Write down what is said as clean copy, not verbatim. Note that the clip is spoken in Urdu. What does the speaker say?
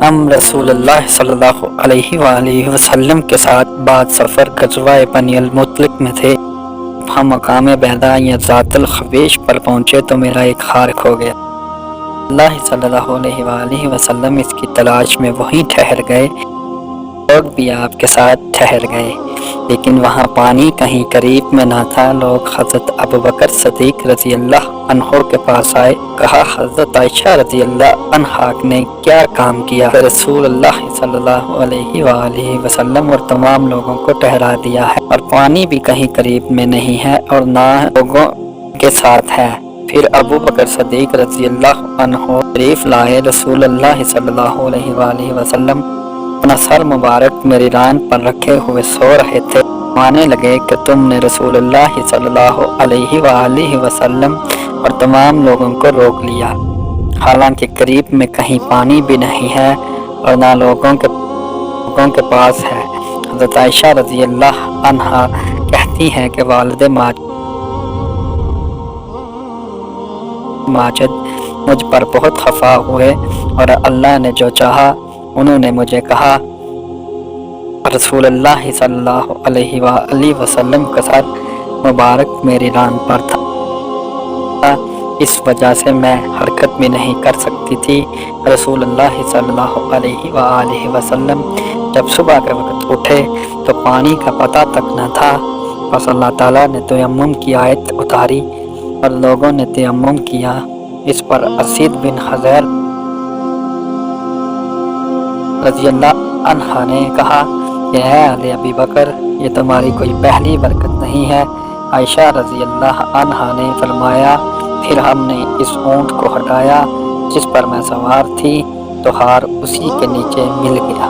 ہم رسول اللہ صلی اللہ علیہ وآلہ وسلم کے ساتھ بعد سفر غزوہ بنی المطلق میں تھے۔ ہم مقام بیضاء یا ذات الخویش پر پہنچے تو میرا ایک خار کھو گیا۔ اللہ صلی اللہ علیہ وآلہ وسلم اس کی تلاش میں وہیں ٹھہر گئے، لوگ بھی آپ کے ساتھ ٹھہر گئے، لیکن وہاں پانی کہیں قریب میں نہ تھا۔ لوگ حضرت ابوبکر صدیق رضی اللہ عنہ کے پاس آئے، کہا حضرت عائشہ رضی اللہ عنہا نے کیا کام کیا کہ رسول اللہ صلی اللہ علیہ وآلہ وسلم اور تمام لوگوں کو ٹھہرا دیا ہے، اور پانی بھی کہیں قریب میں نہیں ہے اور نہ لوگوں کے ساتھ ہے۔ پھر ابو بکر صدیق رضی اللہ عنہ تشریف لائے۔ رسول اللہ صلی اللہ علیہ وآلہ وسلم اپنا سر مبارک میری ران پر رکھے ہوئے سو رہے تھے۔ مانے لگے کہ تم نے رسول اللہ صلی اللہ علیہ وآلہ وسلم اور تمام لوگوں کو روک لیا، حالانکہ قریب میں کہیں پانی بھی نہیں ہے اور نہ لوگوں کے پاس ہے۔ حضرت عائشہ رضی اللہ عنہا کہتی ہیں کہ والد ماجد مجھ پر بہت خفا ہوئے، اور اللہ نے جو چاہا انہوں نے مجھے کہا رسول اللہ صلی اللہ علیہ وآلہ وسلم کا سر مبارک میری ران پر تھا، اس وجہ سے میں حرکت بھی نہیں کر سکتی تھی۔ رسول اللہ صلی اللہ علیہ وآلہ وسلم جب صبح کے وقت اٹھے تو پانی کا پتہ تک نہ تھا، بس اللہ تعالیٰ نے تیمم کی آیت اتاری اور لوگوں نے تیمم کیا۔ اس پر اسید بن حضیر رضی اللہ عنہ نے کہا کہ اے آل ابی بکر، یہ تمہاری کوئی پہلی برکت نہیں ہے۔ عائشہ رضی اللہ عنہا نے فرمایا پھر ہم نے اس اونٹ کو ہٹایا جس پر میں سوار تھی تو ہار اسی کے نیچے مل گیا۔